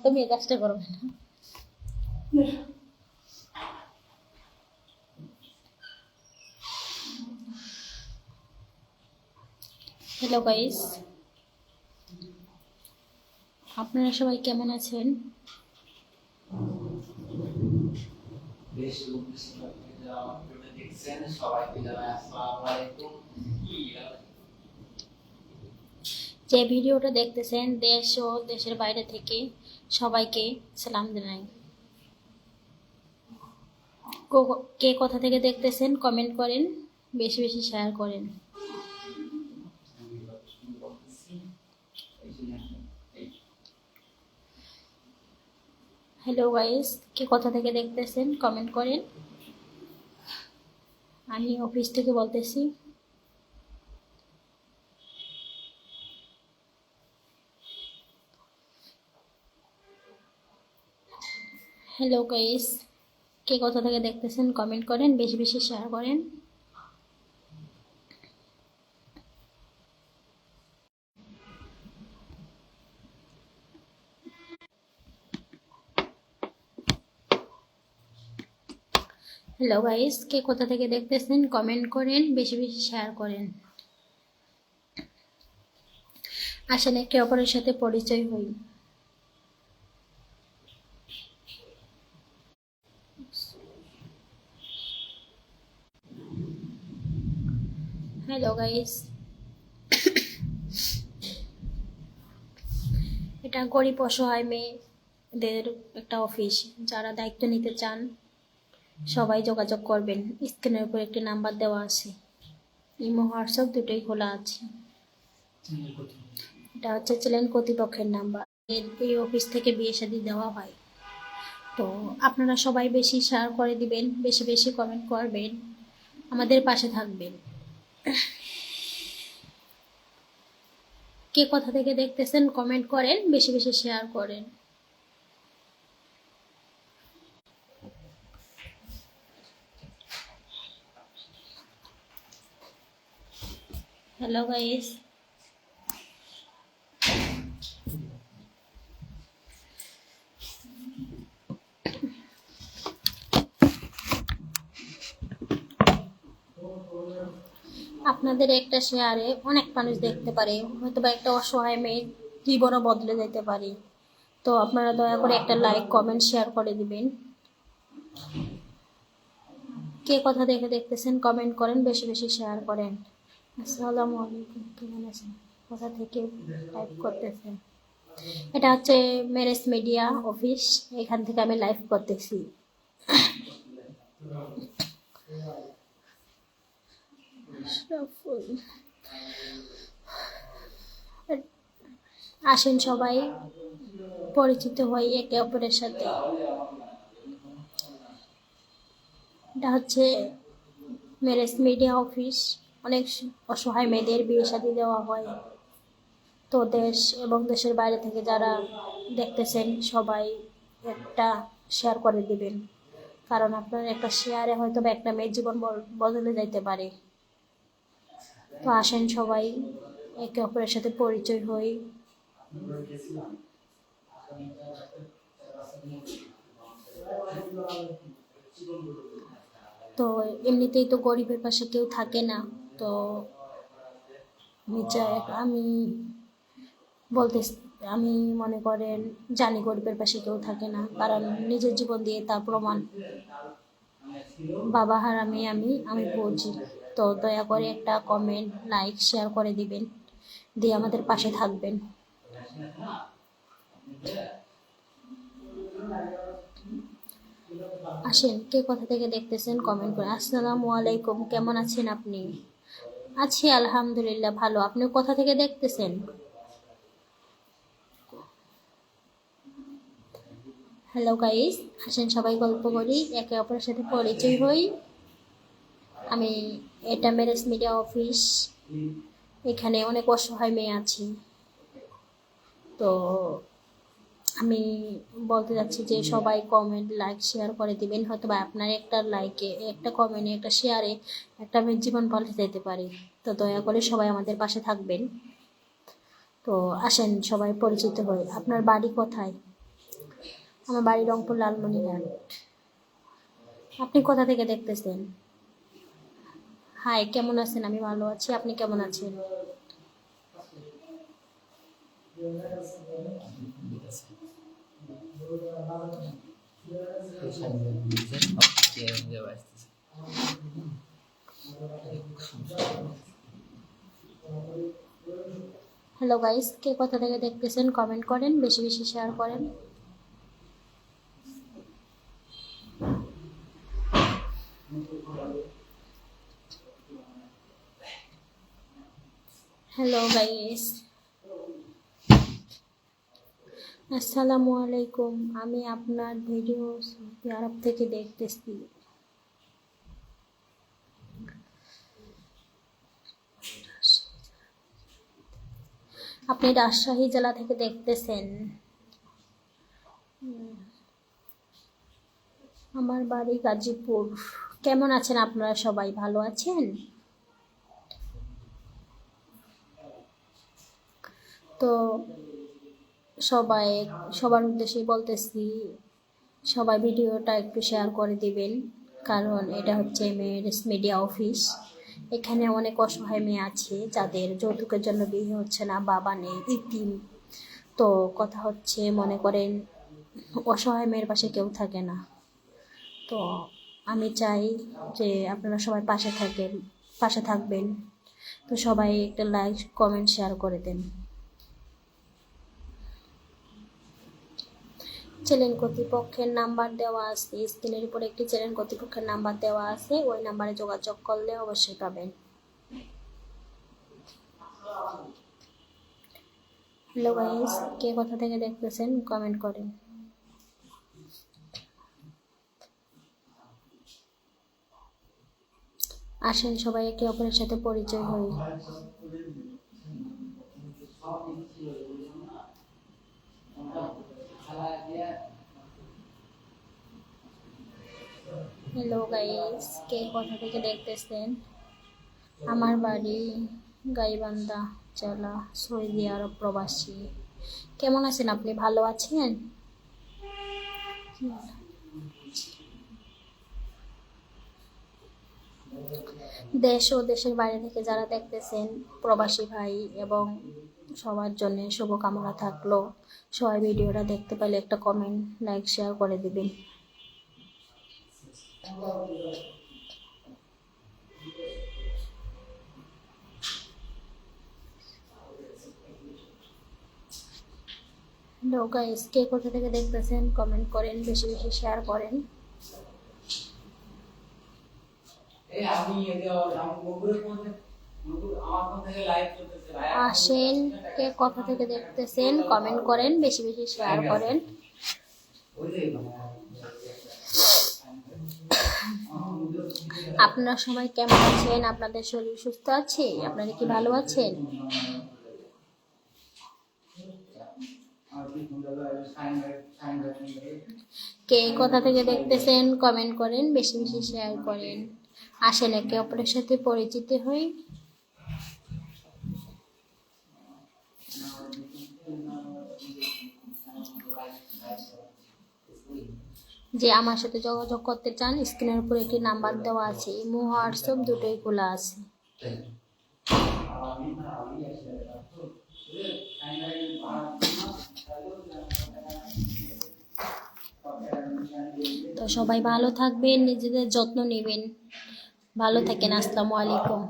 তুমি এই কাজটা করবে না। হ্যালো গাইস, আপনারা সবাই কেমন আছেন? যে ভিডিওটা দেখতেছেন দেশ ও দেশের বাইরে থেকে সবাইকে সালাম জানাই। কে কোথা থেকে দেখতেছেন কমেন্ট করেন, বেশি বেশি শেয়ার করেন। হ্যালো গাইস, কে কোথা থেকে দেখতেছেন কমেন্ট করেন। আমি অফিস থেকে বলতেছি। হ্যালো গাইস, কে কোথা থেকে দেখতেছেন কমেন্ট করেন, বেশি বেশি শেয়ার করেন। হ্যালো গাইস, কে কোথা থেকে দেখতেছেন কমেন্ট করেন, বেশি বেশি শেয়ার করেন। আসেন একে অপরের সাথে পরিচয় হই। হ্যালো গাইস, এটা গরিব অসহায় মেয়েদের একটা অফিস। যারা দায়িত্ব নিতে চান সবাই যোগাযোগ করবেন। স্ক্রিনের উপর একটি নাম্বার দেওয়া আছে, ইমো হোয়াটসঅ্যাপ দুটোই খোলা আছে। এটা হচ্ছে চ্যানেল কর্তৃপক্ষের নাম্বার। এই অফিস থেকে বিয়ে শাদী দেওয়া হয়। তো আপনারা সবাই বেশি শেয়ার করে দিবেন, বেশি বেশি কমেন্ট করবেন, আমাদের পাশে থাকবেন। কে কোথা থেকে দেখতেছেন কমেন্ট করেন, বেশি বেশি শেয়ার করেন। হ্যালো গাইস, আপনাদের একটা শেয়ারে অনেক মানুষ দেখতে পারে, হয়তো বা একটা অসহায় মেয়ের জীবনও বদলে যেতে পারে। তো আপনারা দয়া করে একটা লাইক কমেন্ট শেয়ার করে দিবেন। কে কোথা থেকে দেখতেছেন কমেন্ট করেন, বেশি বেশি শেয়ার করেন। আসসালামু আলাইকুম, কেমন আছেন, কোথা থেকে লাইভ করতেছেন? এটা হচ্ছে ম্যারেজ মিডিয়া অফিস, এখান থেকে আমি লাইভ করতেছি। আসেন সবাই পরিচিত হই একে অপরের সাথে। এটা হচ্ছে ম্যারেজ মিডিয়া অফিস। অনেক অসহায় মেয়েদের বিয়ে শাদী দেওয়া হয়। তো দেশ এবং দেশের বাইরে থেকে যারা দেখতেছেন সবাই একটা শেয়ার করে দিবেন, কারণ আপনার একটা শেয়ারে হয়তো বা একটা মেয়ের জীবন বদলে যাইতে পারে। তো আসেন সবাই একে অপরের সাথে পরিচয় হই। তো এমনিতেই তো গরিবের পাশে কেউ থাকে না। তো আমি বলতে আমি মনে করেন জানি গরিবের পাশে কেউ থাকে না, কারণ নিজের জীবন দিয়ে তা প্রমাণ। বাবা হারামি আমি বুঝি। তো দয়া করে একটা কমেন্ট লাইক শেয়ার করে দিবেন, দিয়ে আমাদের পাশে থাকবেন। আসেন কে কোথা থেকে দেখতেছেন কমেন্ট করে। আসসালামু আলাইকুম, কেমন আছেন আপনি? আছি আলহামদুলিল্লাহ ভালো। আপনি কোথা থেকে দেখতেছেন? হ্যালো গাইস, আসেন সবাই গল্প করি, একে অপরের সাথে পরিচয় হই। আমি এটা ম্যারেজ মিডিয়া অফিস, এখানে অনেক অসহায় মেয়ে আছে। তো আমি বলতে যাচ্ছি যে সবাই কমেন্ট লাইক শেয়ার করে দিবেন, হয়তো বা আপনার একটা লাইকে, একটা কমেন্টে, একটা শেয়ারে একটা মেয়ের জীবন পাল্টে যেতে পারে। তো দয়া করে সবাই আমাদের পাশে থাকবেন। তো আসেন সবাই পরিচিত হই। আপনার বাড়ি কোথায়? আমার বাড়ি রংপুর লালমনিরহাট। আপনি কোথা থেকে দেখতেছেন? হাই, কেমন আছেন? আমি ভালো আছি, আপনি কেমন আছেন? হ্যালো গাইস, কে কোথা থেকে দেখতেছেন কমেন্ট করেন, বেশি বেশি শেয়ার করেন। হ্যালো গাইস, আসসালামু আলাইকুম। আমি আপনার ভিডিও সৌদি আরব থেকে দেখতেছি। আপনি রাজশাহী জেলা থেকে দেখতেছেন। আমার বাড়ি গাজীপুর। কেমন আছেন আপনারা? সবাই ভালো আছেন তো? সবার উদ্দেশ্যে বলতেছি, সবাই ভিডিওটা একটু শেয়ার করে দিবেন, কারণ এটা হচ্ছে মেরিস মিডিয়া অফিস। এখানে অনেক অসহায় মেয়ে আছে যাদের যৌতুকের জন্য বিয়ে হচ্ছে না, বাবা নেই, ইতিম। তো কথা হচ্ছে, মনে করেন অসহায় মেয়ের পাশে কেউ থাকে না। তো আমি চাই যে আপনারা সবাই পাশে থাকবেন। তো সবাই একটা লাইক কমেন্ট শেয়ার করে দেন। চ্যানেল কর্তৃপক্ষের নাম্বার দেওয়া আছে স্ক্রিনের উপরে, একটি চ্যানেল কর্তৃপক্ষের নাম্বার দেওয়া আছে, ওই নাম্বারে যোগাযোগ করলে অবশ্যই পাবেন। হ্যালো গাইস, কে কোথা থেকে দেখতেছেন কমেন্ট করেন। আসেন সবাই একে অপরের সাথে পরিচয় হই। হ্যালো গাইস, কে কোথা থেকে দেখতেছেন? আমার বাড়ি গাইবান্ধা জেলা, সৌদি আরব প্রবাসী। কেমন আছেন আপনি? ভালো আছেন? দেশ ও দেশের বাইরে থেকে যারা দেখতেছেন, প্রবাসী ভাই এবং সবার জন্য শুভকামনা থাকলো। সবাই ভিডিওটা দেখতে পেলে একটা কমেন্ট, লাইক, শেয়ার করে দিবেন। হ্যালো গাইস, কে কোথা থেকে দেখতেছেন কমেন্ট করেন, বেশি বেশি শেয়ার করেন। আসেন, কে কোথা থেকে দেখতেছেন কমেন্ট করেন, বেশি বেশি শেয়ার করেন। আপনারা সবাই কেমন আছেন? আপনাদের শরীর সুস্থ আছে? আপনারা কি ভালো আছেন? কে কোথা থেকে দেখতেছেন কমেন্ট করেন, বেশি বেশি শেয়ার করেন। আসেন একে অপরের সাথে পরিচিত হই। যে আমার সাথে যোগাযোগ করতে চান, স্ক্রিনের উপরে একটি নাম্বার দেওয়া আছে, ইমো হোয়াটসঅ্যাপ দুটোই খোলা আছে। তো সবাই ভালো থাকবেন, নিজেদের যত্ন নেবেন। ভালো থাকেন। আসসালামু আলাইকুম।